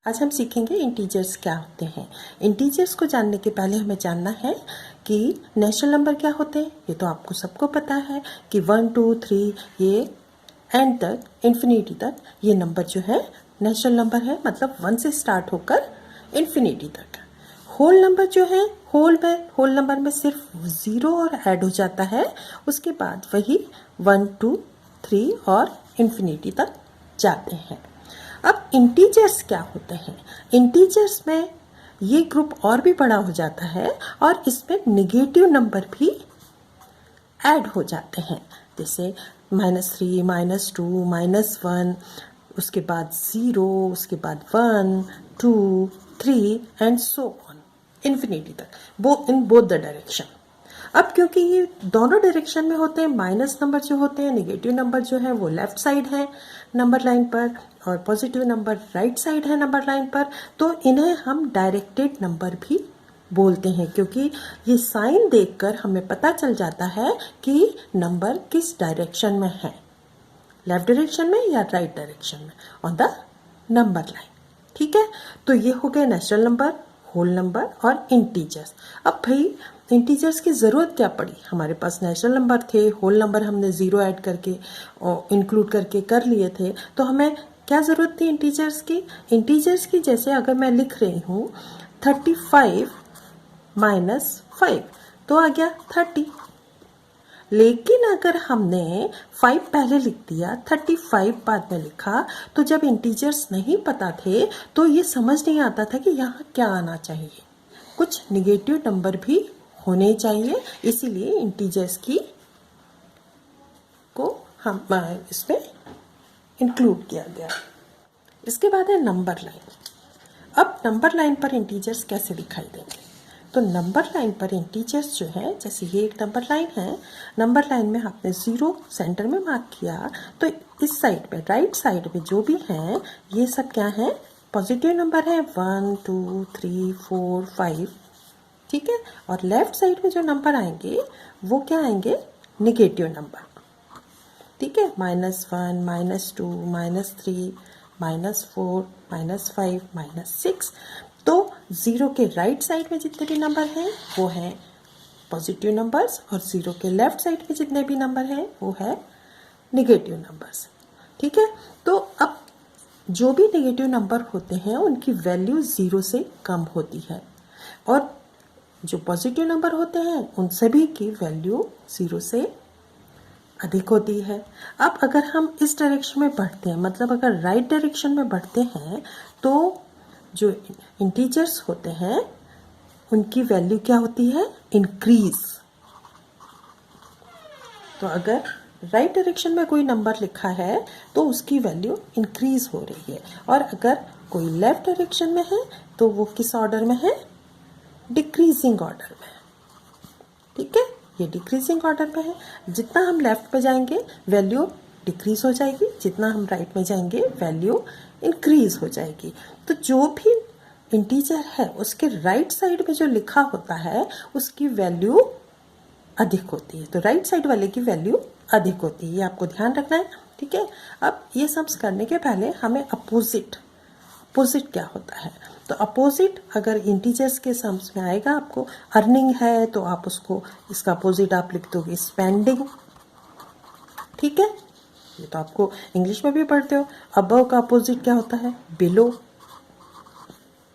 आज हम सीखेंगे इंटीजर्स क्या होते हैं। इंटीजर्स को जानने के पहले हमें जानना है कि नेचुरल नंबर क्या होते हैं। ये तो आपको सबको पता है कि 1 2 3 ये एंड तक, इन्फिनिटी तक ये नंबर जो है नेचुरल नंबर है, मतलब 1 से स्टार्ट होकर इन्फिनिटी तक। होल नंबर जो है, होल नंबर में सिर्फ 0 और ऐड हो जाता है, उसके बाद वही 1 2 3 और इन्फिनिटी तक जाते हैं। अब इंटीजर्स क्या होते हैं? इंटीजर्स में ये ग्रुप और भी बड़ा हो जाता है और इसमें नेगेटिव नंबर भी ऐड हो जाते हैं, जैसे -3 -2 -1, उसके बाद 0, उसके बाद 1 2 3 एंड सो ऑन इन्फिनिटी तक, इन बोथ द डायरेक्शन। अब क्योंकि ये दोनों डायरेक्शन में होते हैं, माइनस नंबर जो होते हैं, नेगेटिव नंबर जो है वो लेफ्ट साइड है नंबर लाइन पर और पॉजिटिव नंबर राइट साइड है नंबर लाइन पर, तो इन्हें हम डायरेक्टेड नंबर भी बोलते हैं, क्योंकि ये साइन देखकर हमें पता चल जाता है कि नंबर किस डायरेक्शन में है, लेफ्ट डायरेक्शन में या राइट डायरेक्शन में ऑन द नंबर लाइन। ठीक है, तो ये हो गए नेचुरल नंबर, होल नंबर और इंटीजर्स। अब भाई इंटीजर्स की ज़रूरत क्या पड़ी? हमारे पास नेचुरल नंबर थे, होल नंबर हमने 0 ऐड करके और इंक्लूड करके कर लिए थे, तो हमें क्या ज़रूरत थी इंटीजर्स की? इंटीजर्स की जैसे अगर मैं लिख रही हूँ 35 -5 तो आ गया 30, लेकिन अगर हमने 5 पहले लिख दिया, 35 बाद में लिखा, तो जब इंटीजर्स नहीं पता थे तो ये समझ नहीं आता था कि यहाँ क्या आना चाहिए, कुछ निगेटिव नंबर भी होने चाहिए, इसीलिए इंटीजर्स की को हम इसमें इंक्लूड किया गया। इसके बाद है नंबर लाइन। अब नंबर लाइन पर इंटीजर्स कैसे दिखाई देंगे? तो नंबर लाइन पर इंटीजर्स जो है, जैसे ये एक नंबर लाइन है, नंबर लाइन में आपने 0 सेंटर में मार्क किया, तो इस साइड पे, राइट साइड में जो भी हैं ये सब क्या है? पॉजिटिव नंबर है, 1 2 3 4 5। ठीक है, और लेफ्ट साइड में जो नंबर आएंगे वो क्या आएंगे? Negative number. ठीक है, -1 -2 -3 -4 -5 -6। तो 0 के राइट साइड में जितने भी नंबर हैं वो हैं पॉजिटिव नंबर्स, और 0 के लेफ्ट साइड में जितने भी नंबर हैं वो है निगेटिव नंबर्स। ठीक है, तो अब जो भी निगेटिव नंबर होते हैं उनकी वैल्यू 0 से कम होती है, और जो पॉजिटिव नंबर होते हैं उन सभी की वैल्यू 0 से अधिक होती है। अब अगर हम इस डायरेक्शन में बढ़ते हैं, मतलब अगर राइट डायरेक्शन में बढ़ते हैं, तो जो इंटीजर्स होते हैं उनकी वैल्यू क्या होती है? इंक्रीज। तो अगर राइट डायरेक्शन में कोई नंबर लिखा है तो उसकी वैल्यू इंक्रीज हो रही है, और अगर कोई लेफ्ट डायरेक्शन में है तो वो किस ऑर्डर में है? डिक्रीजिंग ऑर्डर में। ठीक है, ये डिक्रीजिंग ऑर्डर में है। जितना हम लेफ्ट पे जाएंगे वैल्यू डिक्रीज हो जाएगी, जितना हम राइट में जाएंगे वैल्यू इंक्रीज हो जाएगी। तो जो भी इंटीजर है उसके राइट साइड में जो लिखा होता है उसकी वैल्यू अधिक होती है, तो राइट साइड वाले की वैल्यू अधिक होती है, ये आपको ध्यान रखना है। ठीक है, अब ये सम्स करने के पहले हमें अपोजिट क्या होता है? तो अपोजिट अगर इंटीजर्स के सम्स में आएगा, आपको अर्निंग है तो आप उसको, इसका अपोजिट आप लिख दोगे स्पेंडिंग। ठीक है, ये तो आपको इंग्लिश में भी पढ़ते हो। अबव का अपोजिट क्या होता है? बिलो।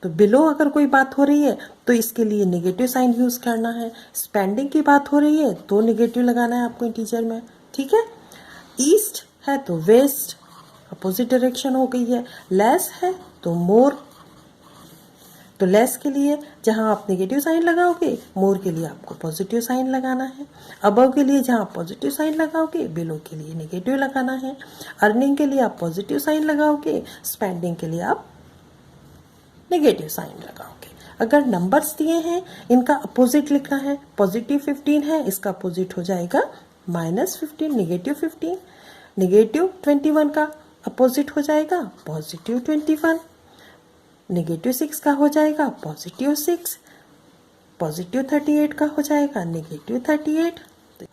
तो बिलो अगर कोई बात हो रही है तो इसके लिए नेगेटिव साइन यूज करना है। स्पेंडिंग की बात हो रही है तो नेगेटिव लगाना है आपको इंटीजर में। ठीक है, ईस्ट है तो वेस्ट, अपोजिट डायरेक्शन हो गई है। लेस है तो मोर, तो लेस के लिए जहां आप नेगेटिव साइन लगाओगे, मोर के लिए आपको पॉजिटिव साइन लगाना है। अबव के लिए जहां पॉजिटिव साइन लगाओगे, बिलो के लिए नेगेटिव लगाना है। अर्निंग के लिए आप पॉजिटिव साइन लगाओगे, स्पेंडिंग के लिए आप नेगेटिव साइन लगाओगे। अगर नंबर्स दिए हैं इनका अपोजिट लिखना है, पॉजिटिव 15 है, इसका अपोजिट हो जाएगा -15, नेगेटिव 15। नेगेटिव 21 का अपोजिट हो जाएगा पॉजिटिव 21। नेगेटिव 6 का हो जाएगा पॉजिटिव 6। पॉजिटिव 38 का हो जाएगा नेगेटिव 38।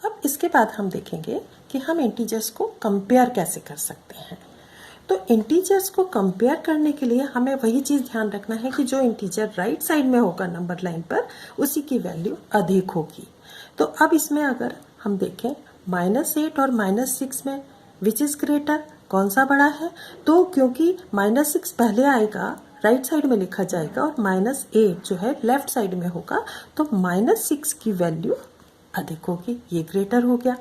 अब इसके बाद हम देखेंगे कि हम इंटीजर्स को कंपेयर कैसे कर सकते हैं। तो इंटीजर्स को कंपेयर करने के लिए हमें वही चीज़ ध्यान रखना है कि जो इंटीजर राइट साइड में होगा नंबर लाइन पर उसी की वैल्यू अधिक होगी। तो अब इसमें अगर हम देखें -8 और -6 में विच इज़ ग्रेटर, कौन सा बड़ा है? तो क्योंकि -6 पहले आएगा, राइट साइड में लिखा जाएगा, और -8 जो है लेफ्ट साइड में होगा, तो -6 की वैल्यू अधिक होगी, ये ग्रेटर हो गया।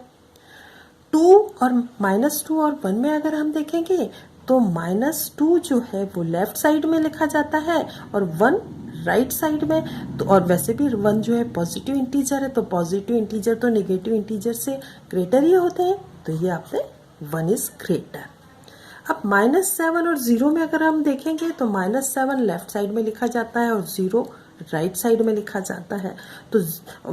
2 और -2 और 1 में अगर हम देखेंगे तो -2 जो है वो लेफ्ट साइड में लिखा जाता है और 1 राइट साइड में। तो और वैसे भी 1 जो है पॉजिटिव इंटीजर है, तो पॉजिटिव इंटीजर तो नेगेटिव इंटीजर से ग्रेटर ही होते हैं, तो ये आपने 1 इज ग्रेटर। अब -7 और 0 में अगर हम देखेंगे तो -7 लेफ्ट साइड में लिखा जाता है और 0 राइट साइड में लिखा जाता है। तो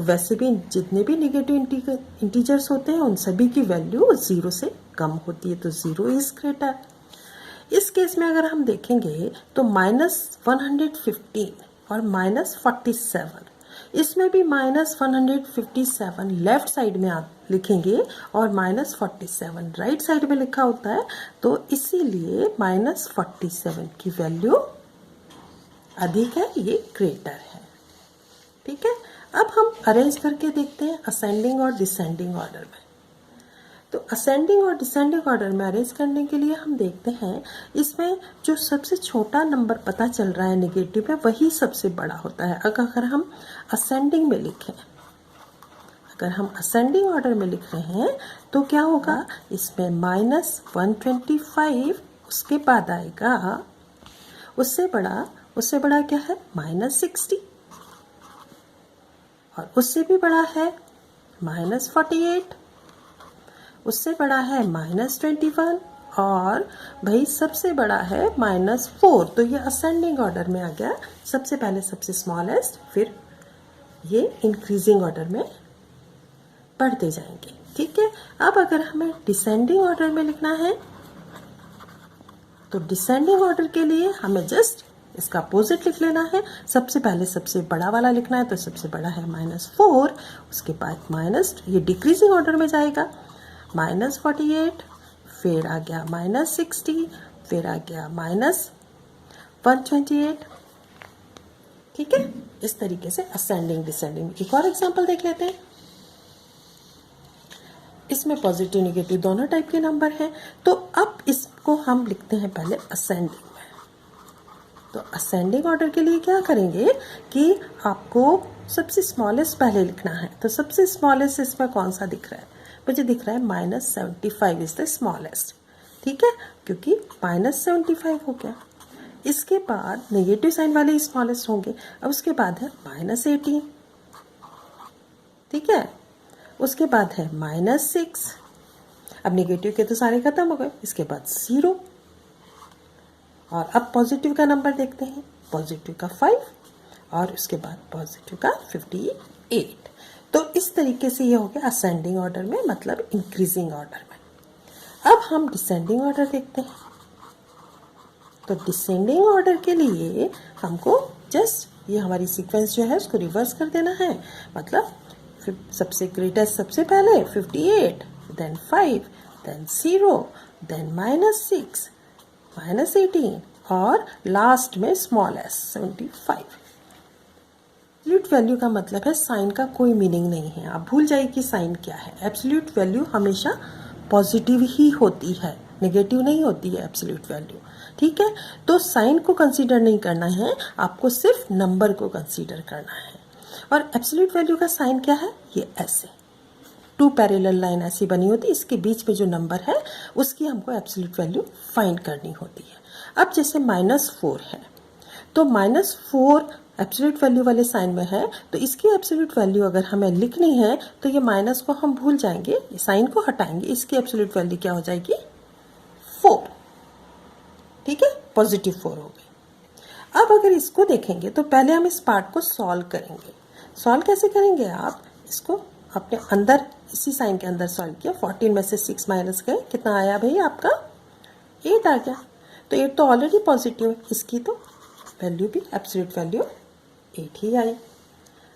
वैसे भी जितने भी नेगेटिव इंटीजर्स होते हैं उन सभी की वैल्यू 0 से कम होती है, तो 0 इज ग्रेटर। इस केस में अगर हम देखेंगे तो -115 और -47, इसमें भी -157 लेफ्ट साइड में आप लिखेंगे और -47 राइट साइड में लिखा होता है, तो इसीलिए -47 की वैल्यू अधिक है, ये ग्रेटर है। ठीक है, अब हम अरेंज करके देखते हैं असेंडिंग और डिसेंडिंग ऑर्डर में। तो असेंडिंग और डिसेंडिंग ऑर्डर में अरेंज करने के लिए हम देखते हैं इसमें जो सबसे छोटा नंबर पता चल रहा है नेगेटिव में वही सबसे बड़ा होता है। अगर हम असेंडिंग में लिखें, अगर हम असेंडिंग ऑर्डर में लिख रहे हैं तो क्या होगा, इसमें -125, उसके बाद आएगा उससे बड़ा क्या है -60, और उससे भी बड़ा है -48, उससे बड़ा है -21, और भाई सबसे बड़ा है -4। तो ये असेंडिंग ऑर्डर में आ गया, सबसे पहले सबसे स्मॉलेस्ट, फिर ये इंक्रीजिंग ऑर्डर में बढ़ते जाएंगे। ठीक है, अब अगर हमें डिसेंडिंग ऑर्डर में लिखना है तो डिसेंडिंग ऑर्डर के लिए हमें जस्ट इसका अपोजिट लिख लेना है। सबसे पहले सबसे बड़ा वाला लिखना है, तो सबसे बड़ा है -4, उसके बाद ये डिक्रीजिंग ऑर्डर में जाएगा, -48, फिर आ गया -60, फिर आ गया -128। ठीक है, इस तरीके से असेंडिंग डिसेंडिंग। एक और एग्जांपल देख लेते हैं। इसमें पॉजिटिव नेगेटिव दोनों टाइप के नंबर हैं, तो अब इसको हम लिखते हैं पहले असेंडिंग में। तो असेंडिंग ऑर्डर के लिए क्या करेंगे कि आपको सबसे स्मॉलेस्ट पहले लिखना है। तो सबसे स्मॉलेस्ट इसमें कौन सा दिख रहा है? मुझे दिख रहा है -75 इज द स्मॉलेस्ट। ठीक है, क्योंकि -75 हो गया। इसके बाद नेगेटिव साइन वाले स्मॉलेस्ट होंगे। अब उसके बाद है -18, ठीक है, उसके बाद है -6। अब नेगेटिव के तो सारे खत्म हो गए, इसके बाद 0, और अब पॉजिटिव का नंबर देखते हैं। पॉजिटिव का 5 और उसके बाद पॉजिटिव का 58। तो इस तरीके से ये हो गया असेंडिंग ऑर्डर में, मतलब इंक्रीजिंग ऑर्डर में। अब हम डिसेंडिंग ऑर्डर देखते हैं। तो डिसेंडिंग ऑर्डर के लिए हमको जस्ट ये हमारी सीक्वेंस जो है उसको रिवर्स कर देना है। मतलब सबसे ग्रेटेस्ट सबसे पहले 58, देन 5, देन 0, देन -6, -18 और लास्ट में स्मॉलेस्ट 75। एब्सोल्यूट वैल्यू का मतलब है साइन का कोई मीनिंग नहीं है। आप भूल जाइए कि साइन क्या है। एब्सोल्यूट वैल्यू हमेशा पॉजिटिव ही होती है, नेगेटिव नहीं होती है एब्सोल्यूट वैल्यू। ठीक है, तो साइन को कंसीडर नहीं करना है, आपको सिर्फ नंबर को कंसीडर करना है। और एब्सोल्यूट वैल्यू का साइन क्या है? ये ऐसे 2 पैरेलल लाइन ऐसी बनी होती है, इसके बीच में जो नंबर है उसकी हमको एब्सोल्यूट वैल्यू फाइंड करनी होती है। अब जैसे -4 है, तो -4 एब्सोल्यूट वैल्यू वाले साइन में है, तो इसकी एब्सोल्यूट वैल्यू अगर हमें लिखनी है तो ये माइनस को हम भूल जाएंगे, साइन को हटाएंगे, इसकी एब्सोल्यूट वैल्यू क्या हो जाएगी? 4। ठीक है, +4 हो गई। अब अगर इसको देखेंगे तो पहले हम इस पार्ट को सॉल्व करेंगे। सॉल्व कैसे करेंगे? आप इसको अपने अंदर इसी साइन के अंदर सॉल्व किया, 14 में से 6 माइनस गए, कितना आया भाई आपका? 8 आ गया। तो 8 तो ऑलरेडी पॉजिटिव है, इसकी तो वैल्यू भी एब्सोल्यूट वैल्यू 8 ही आई।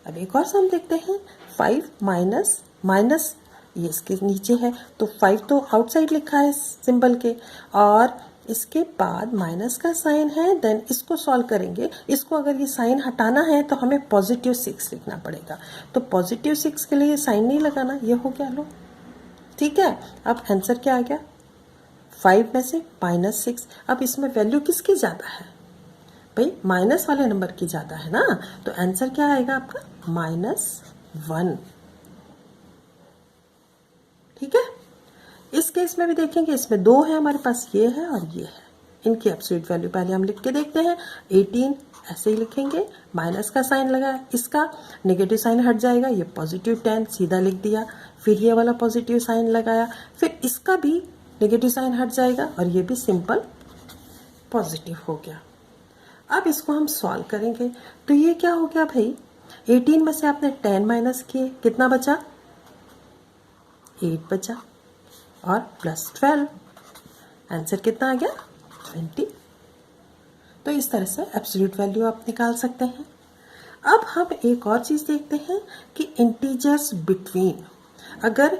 अब एक और सम देखते हैं। 5 माइनस ये इसके नीचे है, तो 5 तो आउटसाइड लिखा है सिंबल के, और इसके बाद माइनस का साइन है, देन इसको सॉल्व करेंगे। इसको अगर ये साइन हटाना है तो हमें पॉजिटिव 6 लिखना पड़ेगा। तो पॉजिटिव 6 के लिए साइन नहीं लगाना, ये हो गया लो, ठीक है। अब आंसर क्या आ गया, 5 में से -6। अब इसमें वैल्यू किसकी ज़्यादा है भाई, माइनस वाले नंबर की ज़्यादा है ना, तो आंसर क्या आएगा आपका -1, ठीक है। इस केस में भी देखेंगे, इसमें 2 है हमारे पास, ये है और ये है। इनकी एब्सोल्यूट वैल्यू पहले हम लिख के देखते हैं। 18 ऐसे ही लिखेंगे, माइनस का साइन लगा, इसका नेगेटिव साइन हट जाएगा, ये पॉजिटिव 10 सीधा लिख दिया। फिर ये वाला पॉजिटिव साइन लगाया, फिर इसका भी नेगेटिव साइन हट जाएगा और ये भी सिंपल पॉजिटिव हो गया। अब इसको हम सॉल्व करेंगे, तो ये क्या हो गया भाई, 18 में से आपने 10 माइनस किए, कितना बचा, 8 बचा, और +12, आंसर कितना आ गया, 20। तो इस तरह से एब्सोल्यूट वैल्यू आप निकाल सकते हैं। अब हम एक और चीज़ देखते हैं कि इंटीजर्स बिटवीन, अगर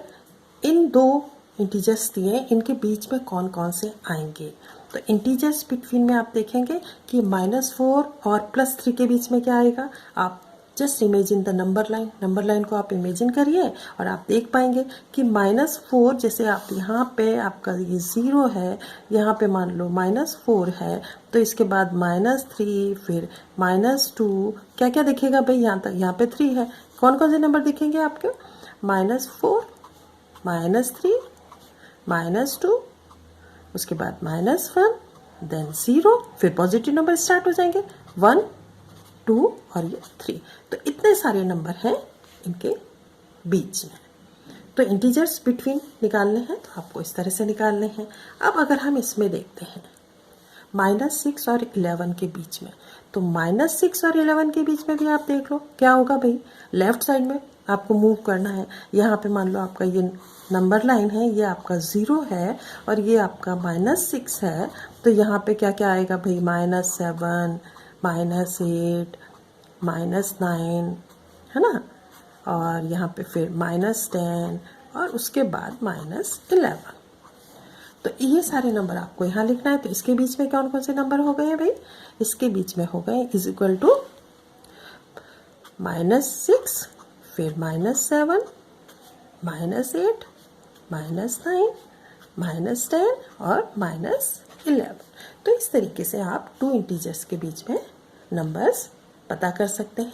इन 2 इंटीजर्स दिए, इनके बीच में कौन कौन से आएंगे। तो इंटीजर्स बिटवीन में आप देखेंगे कि -4 और +3 के बीच में क्या आएगा। आप just imagine the number line को आप इमेजिन करिए और आप देख पाएंगे कि -4, जैसे आप यहाँ पे आपका ये 0 है, यहाँ पे मान लो -4 है, तो इसके बाद -3, फिर -2, क्या क्या दिखेगा भाई, यहाँ तक, यहाँ पे 3 है। कौन कौन से नंबर दिखेंगे आपके, -4, -3, -2, उसके बाद -1, देन 0, फिर पॉजिटिव नंबर स्टार्ट हो जाएंगे, 1, 2 और ये 3। तो इतने सारे नंबर हैं इनके बीच में। तो इंटीजर्स बिटवीन निकालने हैं तो आपको इस तरह से निकालने हैं। अब अगर हम इसमें देखते हैं -6 और 11 के बीच में, तो -6 और 11 के बीच में भी आप देख लो क्या होगा भाई, लेफ्ट साइड में आपको मूव करना है। यहाँ पे मान लो आपका ये नंबर लाइन है, ये आपका 0 है और ये आपका -6 है, तो यहाँ पे क्या क्या आएगा भाई, -7, -8, -9, है ना, और यहाँ पे फिर -10 और उसके बाद -11। तो ये सारे नंबर आपको यहाँ लिखना है। तो इसके बीच में कौन कौन से नंबर हो गए हैं भाई, इसके बीच में हो गए =, -6, फिर -7, -8, -9, -10 और -11। तो इस तरीके से आप 2 इंटीजर्स के बीच में नंबर्स पता कर सकते हैं।